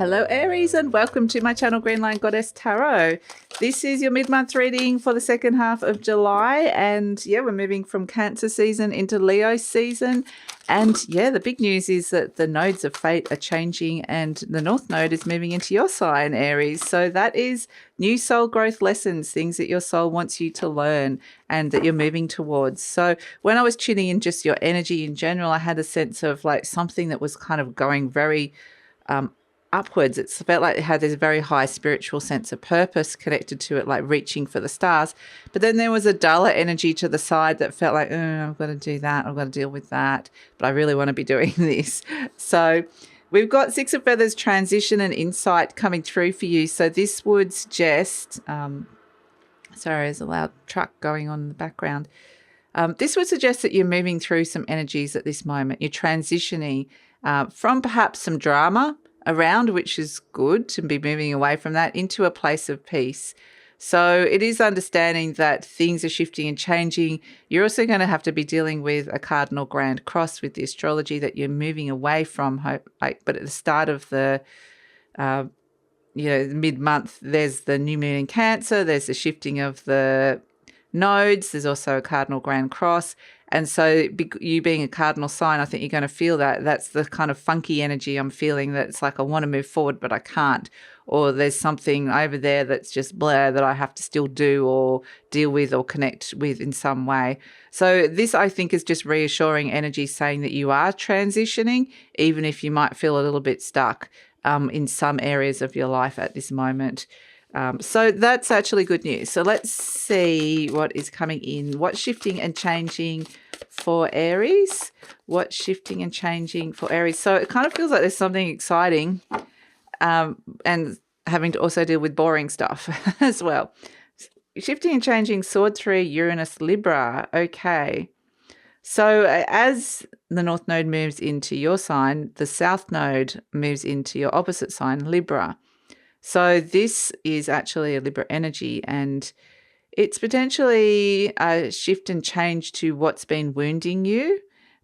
Hello Aries and welcome to my channel Green Line Goddess Tarot. This is your mid-month reading for the second half of July, and yeah, we're moving from Cancer season into Leo season. And yeah, the big news is that the nodes of fate are changing and the North Node is moving into your sign, Aries. So that is new soul growth lessons, things that your soul wants you to learn and that you're moving towards. So when I was tuning in just your energy in general, I had a sense of like something that was kind of going very upwards. It felt like it had this very high spiritual sense of purpose connected to it, like reaching for the stars. But then there was a duller energy to the side that felt like, oh, I've got to do that, I've got to deal with that, but I really want to be doing this. So we've got Six of Feathers transition and insight coming through for you. So this would suggest, sorry, there's a loud truck going on in the background. This would suggest that you're moving through some energies at this moment. You're transitioning from perhaps some drama around, which is good to be moving away from that, into a place of peace. So it is understanding that things are shifting and changing. You're also going to have to be dealing with a cardinal grand cross with the astrology that you're moving away from. But at the start of the mid-month, there's the new moon in Cancer, there's the shifting of the nodes, there's also a cardinal grand cross. And so you being a cardinal sign, I think you're going to feel that. That's the kind of funky energy I'm feeling, that it's like I want to move forward, but I can't. Or there's something over there that's just blah that I have to still do or deal with or connect with in some way. So this, I think, is just reassuring energy saying that you are transitioning, even if you might feel a little bit stuck in some areas of your life at this moment. So that's actually good news. So let's see what is coming in. What's shifting and changing for Aries? What's shifting and changing for Aries? So it kind of feels like there's something exciting and having to also deal with boring stuff as well. Shifting and changing, Sword 3, Uranus, Libra. Okay. So as the North Node moves into your sign, the South Node moves into your opposite sign, Libra. So this is actually a Libra energy, and it's potentially a shift and change to what's been wounding you,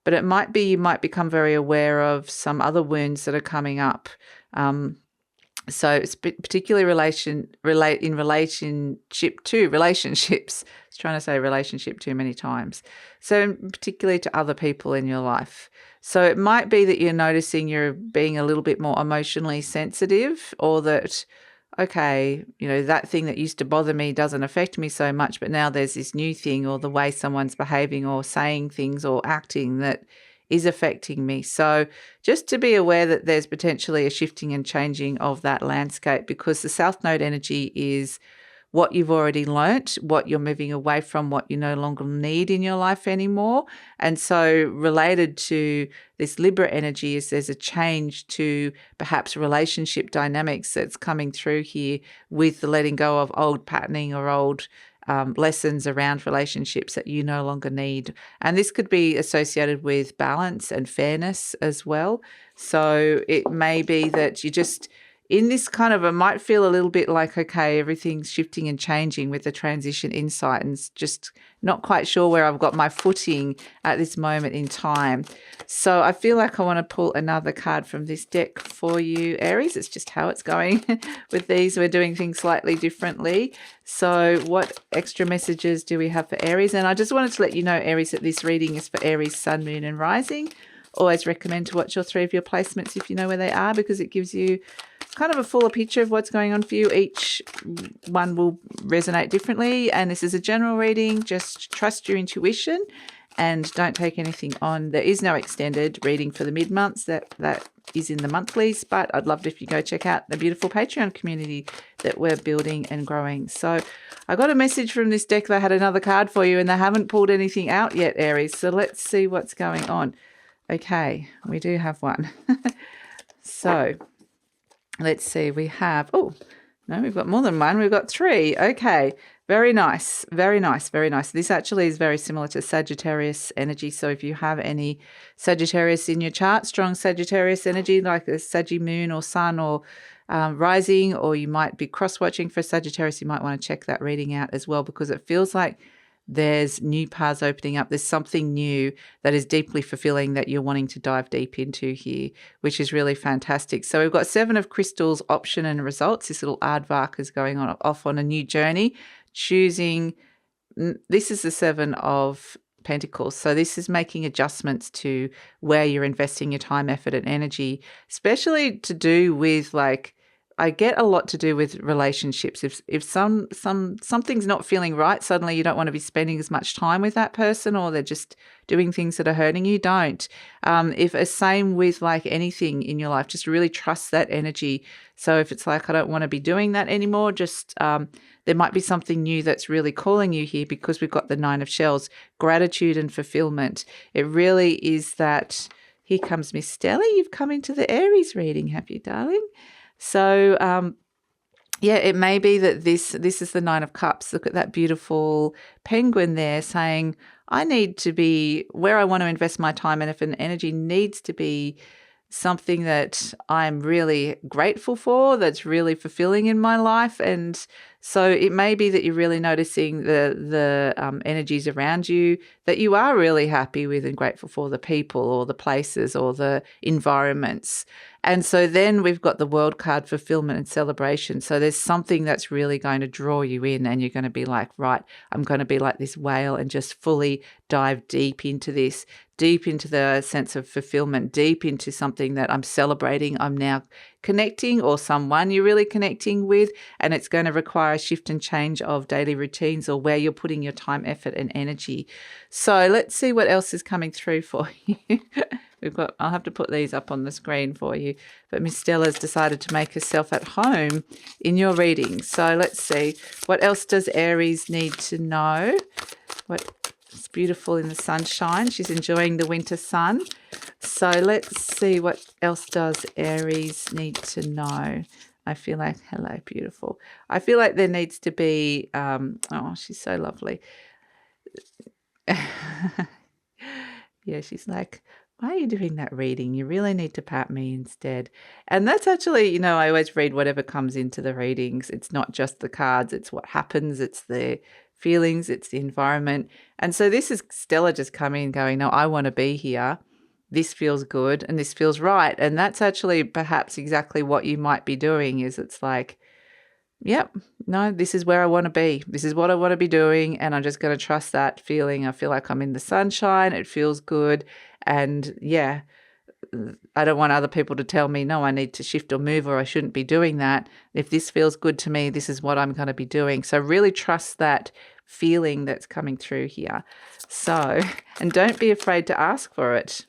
but it might be you might become very aware of some other wounds that are coming up. So it's particularly in relationship to relationships. I was trying to say relationship too many times. So particularly to other people in your life. So it might be that you're noticing you're being a little bit more emotionally sensitive, or that, okay, that thing that used to bother me doesn't affect me so much, but now there's this new thing, or the way someone's behaving or saying things or acting that is affecting me. So just to be aware that there's potentially a shifting and changing of that landscape, because the South Node energy is what you've already learnt, what you're moving away from, what you no longer need in your life anymore. And so related to this Libra energy is there's a change to perhaps relationship dynamics that's coming through here with the letting go of old patterning or old lessons around relationships that you no longer need. And this could be associated with balance and fairness as well. So it may be that you just in this kind of, it might feel a little bit like, okay, everything's shifting and changing with the transition insight, and it's just not quite sure where I've got my footing at this moment in time. So I feel like I want to pull another card from this deck for you, Aries. It's just how it's going with these. We're doing things slightly differently. So what extra messages do we have for Aries? And I just wanted to let you know, Aries, that this reading is for Aries, Sun, Moon and Rising. Always recommend to watch all three of your placements if you know where they are, because it gives you kind of a fuller picture of what's going on for you. Each one will resonate differently, and this is a general reading. Just trust your intuition and don't take anything on. There is no extended reading for the mid-months. That is in the monthlies, but I'd love it if you go check out the beautiful Patreon community that we're building and growing. So I got a message from this deck. They had another card for you and they haven't pulled anything out yet, Aries. So let's see what's going on. Okay, we do have one. So let's see, we have, oh, no, we've got more than one. We've got three. Okay, very nice, very nice, very nice. This actually is very similar to Sagittarius energy. So if you have any Sagittarius in your chart, strong Sagittarius energy, like a Saggy moon or sun or rising, or you might be cross-watching for Sagittarius, you might want to check that reading out as well, because it feels like there's new paths opening up. There's something new that is deeply fulfilling that you're wanting to dive deep into here, which is really fantastic. So we've got 7 of Crystals, option and results. This little aardvark is going off on a new journey, choosing. This is the 7 of Pentacles. So this is making adjustments to where you're investing your time, effort, and energy, especially to do with, like, I get a lot to do with relationships. If something's not feeling right, suddenly you don't want to be spending as much time with that person, or they're just doing things that are hurting you, don't. If it's same with like anything in your life, just really trust that energy. So if it's like, I don't want to be doing that anymore, just there might be something new that's really calling you here, because we've got the 9 of Shells, gratitude and fulfillment. It really is that. Here comes Miss Stella. You've come into the Aries reading. Have you, darling? So, yeah, it may be that this is the 9 of Cups. Look at that beautiful penguin there saying, I need to be where I want to invest my time and energy needs to be something that I'm really grateful for, that's really fulfilling in my life. And so it may be that you're really noticing the energies around you that you are really happy with and grateful for, the people or the places or the environments. And so then we've got the World card, fulfillment and celebration. So there's something that's really going to draw you in, and you're going to be like, right, I'm going to be like this whale and just fully dive deep into this, deep into the sense of fulfillment, deep into something that I'm celebrating, I'm now connecting, or someone you're really connecting with, and it's going to require a shift and change of daily routines or where you're putting your time, effort and energy. So let's see what else is coming through for you. I'll have to put these up on the screen for you, but Miss Stella's decided to make herself at home in your reading. So let's see, what else does Aries need to know? It's beautiful in the sunshine. She's enjoying the winter sun. So let's see, what else does Aries need to know? I feel like, hello, beautiful. I feel like there needs to be, oh, she's so lovely. Yeah, she's like, why are you doing that reading? You really need to pat me instead. And that's actually, I always read whatever comes into the readings. It's not just the cards, it's what happens, it's the feelings, it's the environment. And so this is Stella just coming and going, no, I want to be here. This feels good and this feels right. And that's actually perhaps exactly what you might be doing, is it's like, yep, no, this is where I want to be. This is what I want to be doing. And I'm just going to trust that feeling. I feel like I'm in the sunshine. It feels good. And yeah, I don't want other people to tell me, no, I need to shift or move, or I shouldn't be doing that. If this feels good to me, this is what I'm going to be doing. So really trust that feeling that's coming through here. So, and don't be afraid to ask for it.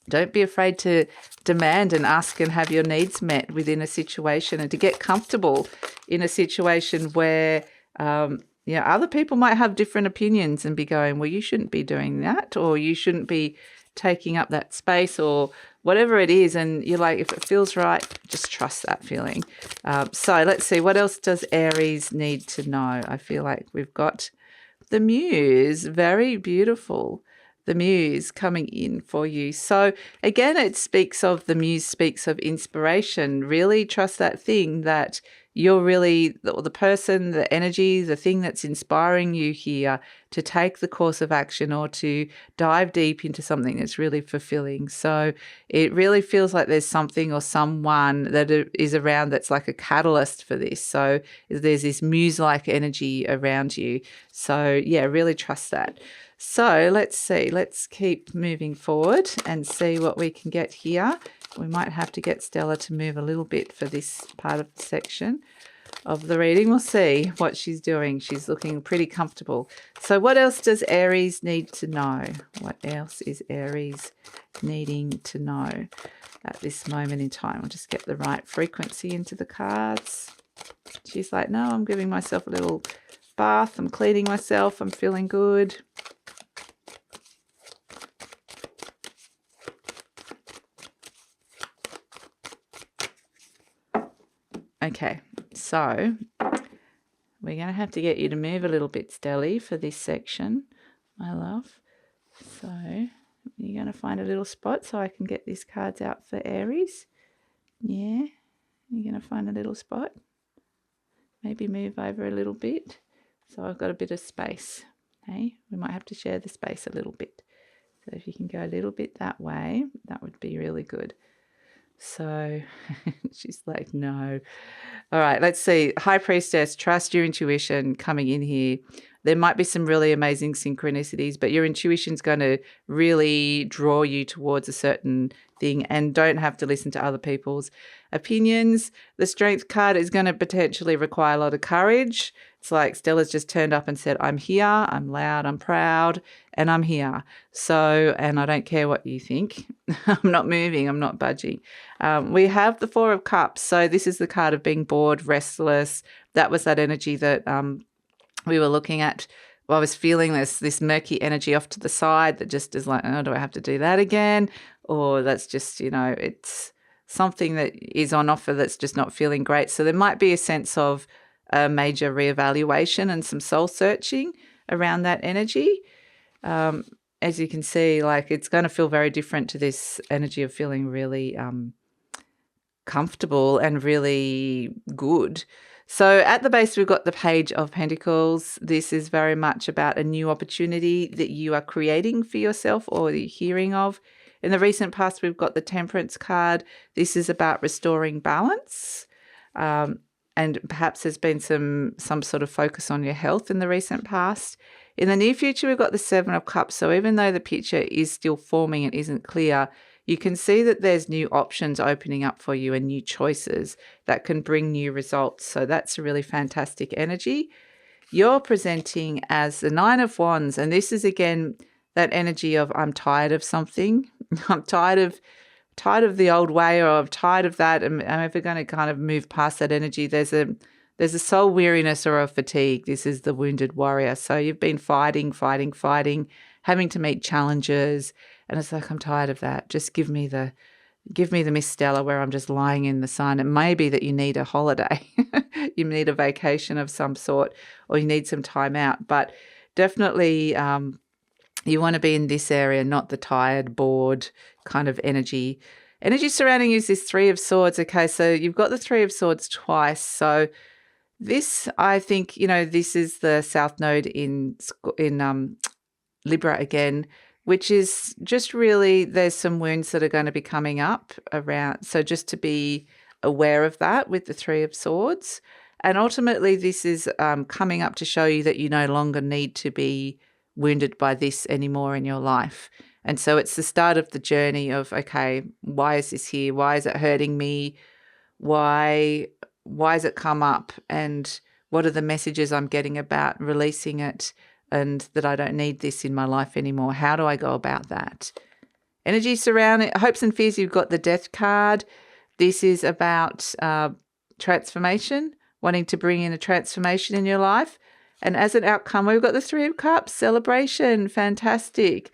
Don't be afraid to demand and ask and have your needs met within a situation, and to get comfortable in a situation where, other people might have different opinions and be going, well, you shouldn't be doing that, or you shouldn't be taking up that space, or whatever it is. And you're like, if it feels right, just trust that feeling. So let's see, what else does Aries need to know? I feel like we've got the Muse, very beautiful. The Muse coming in for you. So again, the Muse speaks of inspiration. Really trust that thing that you're really the person, the energy, the thing that's inspiring you here to take the course of action or to dive deep into something that's really fulfilling. So it really feels like there's something or someone that is around that's like a catalyst for this. So there's this Muse-like energy around you. So yeah, really trust that. So let's see, let's keep moving forward and see what we can get here. We might have to get Stella to move a little bit for this part of the section of the reading. We'll see what she's doing. She's looking pretty comfortable. So what else does Aries need to know? What else is Aries needing to know at this moment in time? I'll just get the right frequency into the cards. She's like, no, I'm giving myself a little bath. I'm cleaning myself. I'm feeling good. Okay, so we're going to have to get you to move a little bit, Stelly, for this section, my love. So you're going to find a little spot so I can get these cards out for Aries. Yeah, you're going to find a little spot. Maybe move over a little bit so I've got a bit of space. Hey, we might have to share the space a little bit. So if you can go a little bit that way, that would be really good. So she's like, no. All right, let's see. High Priestess, trust your intuition coming in here. There might be some really amazing synchronicities, but your intuition's going to really draw you towards a certain thing, and don't have to listen to other people's opinions. The Strength card is going to potentially require a lot of courage. It's like Stella's just turned up and said, I'm here, I'm loud, I'm proud, and I'm here. So, and I don't care what you think. I'm not moving, I'm not budging. We have the Four of Cups. So this is the card of being bored, restless. That was that energy that we were looking at. Well, I was feeling this murky energy off to the side that just is like, oh, do I have to do that again? Or that's just, it's something that is on offer that's just not feeling great. So there might be a sense of a major reevaluation and some soul searching around that energy. As you can see, like it's going to feel very different to this energy of feeling really comfortable and really good. So at the base, we've got the Page of Pentacles. This is very much about a new opportunity that you are creating for yourself or you're hearing of. In the recent past, we've got the Temperance card. This is about restoring balance. And perhaps there's been some sort of focus on your health in the recent past. In the near future, we've got the Seven of Cups. So even though the picture is still forming and isn't clear, you can see that there's new options opening up for you and new choices that can bring new results. So that's a really fantastic energy. You're presenting as the Nine of Wands. And this is, again, that energy of I'm tired of something. I'm tired of the old way, or I'm tired of that. I'm ever going to kind of move past that energy. There's a soul weariness or a fatigue. This is the wounded warrior. So you've been fighting, having to meet challenges. And it's like, I'm tired of that. Just give me the Miss Stella where I'm just lying in the sun. It may be that you need a holiday. You need a vacation of some sort, or you need some time out. But definitely you want to be in this area, not the tired, bored kind of energy. Energy surrounding you is this Three of Swords. Okay, so you've got the Three of Swords twice. So this, I think, this is the South Node in Libra again, which is just really, there's some wounds that are going to be coming up around. So just to be aware of that with the Three of Swords. And ultimately, this is coming up to show you that you no longer need to be wounded by this anymore in your life. And so it's the start of the journey of, okay, why is this here? Why is it hurting me? Why has it come up? And what are the messages I'm getting about releasing it, and that I don't need this in my life anymore? How do I go about that? Energy surrounding hopes and fears, you've got the Death card. This is about transformation, wanting to bring in a transformation in your life. And as an outcome, we've got the Three of Cups, celebration, fantastic.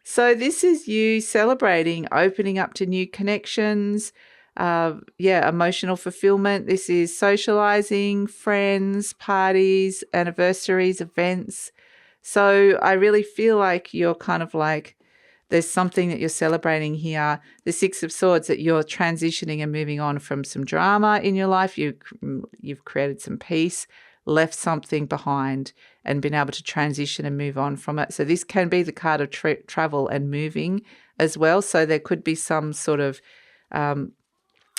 So this is you celebrating, opening up to new connections, emotional fulfillment. This is socializing, friends, parties, anniversaries, events. So I really feel like you're kind of like, there's something that you're celebrating here. The Six of Swords, that you're transitioning and moving on from some drama in your life. You've created some peace, left something behind, and been able to transition and move on from it. So this can be the card of travel and moving as well. So there could be some sort of,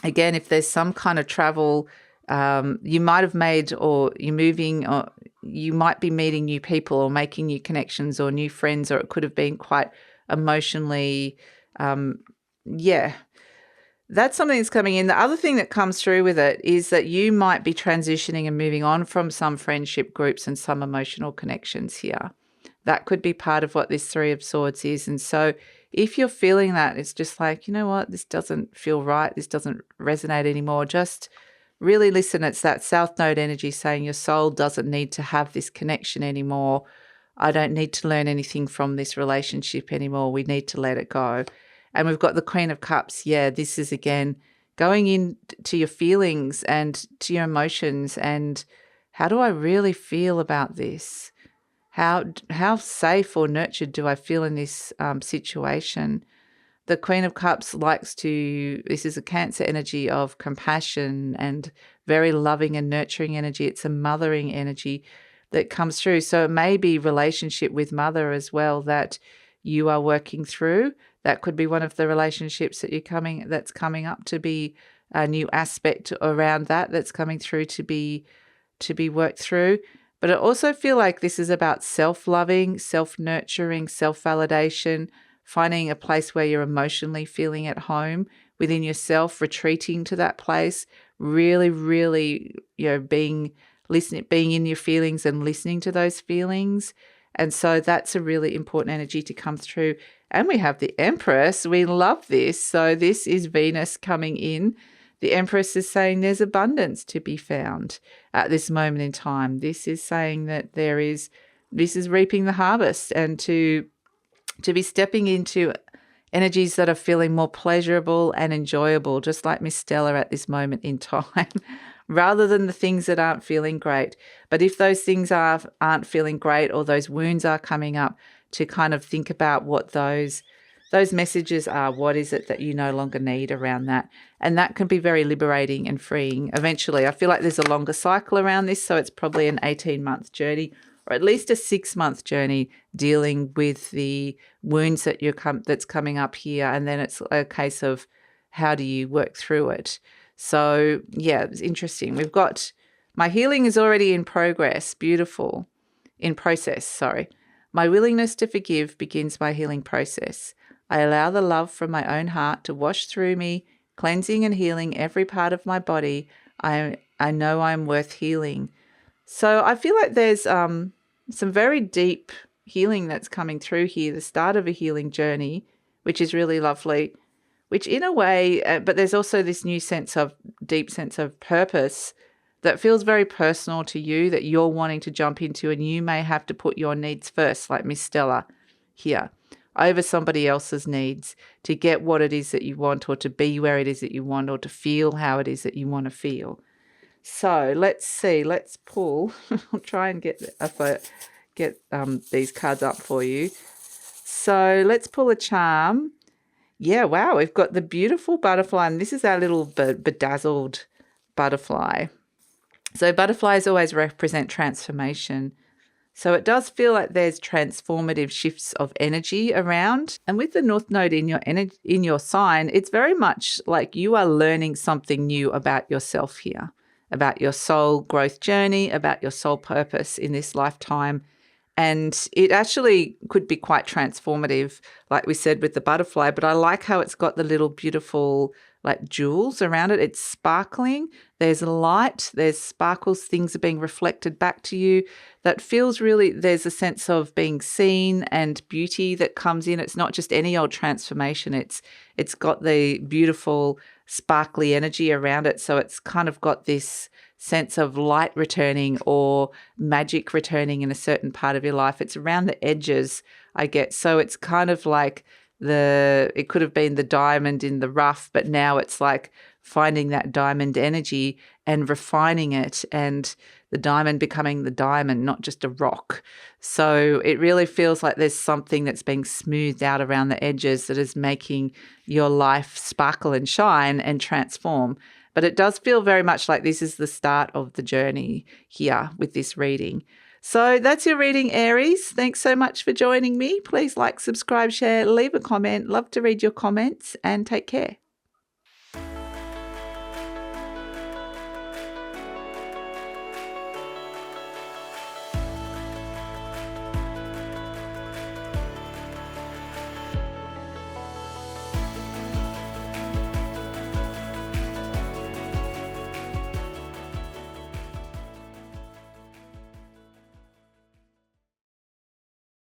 again, if there's some kind of travel you might have made, or you're moving, or you might be meeting new people or making new connections or new friends, or it could have been quite emotionally, that's something that's coming in. The other thing that comes through with it is that you might be transitioning and moving on from some friendship groups and some emotional connections here. That could be part of what this Three of Swords is. And so if you're feeling that, it's just like, you know what, this doesn't feel right, this doesn't resonate anymore, just really listen. It's that South Node energy saying your soul doesn't need to have this connection anymore. I don't need to learn anything from this relationship anymore. We need to let it go. And we've got the Queen of Cups. Yeah, this is, again, going into your feelings and to your emotions, and how do I really feel about this? How safe or nurtured do I feel in this situation? The Queen of Cups this is a Cancer energy of compassion and very loving and nurturing energy. It's a mothering energy. that comes through. So it may be relationship with mother as well that you are working through. That could be one of the relationships that's coming up to be a new aspect around that's coming through to be worked through. But I also feel like this is about self-loving, self-nurturing, self-validation, finding a place where you're emotionally feeling at home within yourself, retreating to that place, really, really, being in your feelings and listening to those feelings. And so that's a really important energy to come through. And we have the Empress. We love this. So this is Venus coming in. The Empress is saying there's abundance to be found at this moment in time. This is saying that this is reaping the harvest, and to be stepping into energies that are feeling more pleasurable and enjoyable, just like Miss Stella at this moment in time, rather than the things that aren't feeling great. But if those things aren't feeling great, or those wounds are coming up, to kind of think about what those messages are. What is it that you no longer need around that? And that can be very liberating and freeing. Eventually, I feel like there's a longer cycle around this, so it's probably an 18-month journey, or at least a 6-month journey, dealing with the wounds that's coming up here. And then it's a case of how do you work through it? So yeah, it's interesting. We've got my healing is already in progress. Beautiful. In process, sorry. My willingness to forgive begins my healing process. I allow the love from my own heart to wash through me, cleansing and healing every part of my body. I know I'm worth healing. So I feel like there's some very deep healing that's coming through here, the start of a healing journey, which is really lovely, which in a way, but there's also this new deep sense of purpose that feels very personal to you, that you're wanting to jump into, and you may have to put your needs first, like Miss Stella here, over somebody else's needs to get what it is that you want, or to be where it is that you want, or to feel how it is that you want to feel. So let's see, let's pull. I'll try and get these cards up for you. So let's pull a charm. Yeah, wow, we've got the beautiful butterfly, and this is our little bedazzled butterfly. So butterflies always represent transformation. So it does feel like there's transformative shifts of energy around. And with the North Node in your sign, it's very much like you are learning something new about yourself here, about your soul growth journey, about your soul purpose in this lifetime. And it actually could be quite transformative, like we said with the butterfly, but I like how it's got the little beautiful like jewels around it. It's sparkling. There's light, there's sparkles, things are being reflected back to you. That feels really, there's a sense of being seen and beauty that comes in. It's not just any old transformation. It's got the beautiful sparkly energy around it. So it's kind of got this sense of light returning or magic returning in a certain part of your life. It's around the edges, I get. So it's kind of like it could have been the diamond in the rough, but now it's like finding that diamond energy and refining it, and the diamond becoming the diamond, not just a rock. So it really feels like there's something that's being smoothed out around the edges that is making your life sparkle and shine and transform. But it does feel very much like this is the start of the journey here with this reading. So that's your reading, Aries. Thanks so much for joining me. Please like, subscribe, share, leave a comment. Love to read your comments, and take care.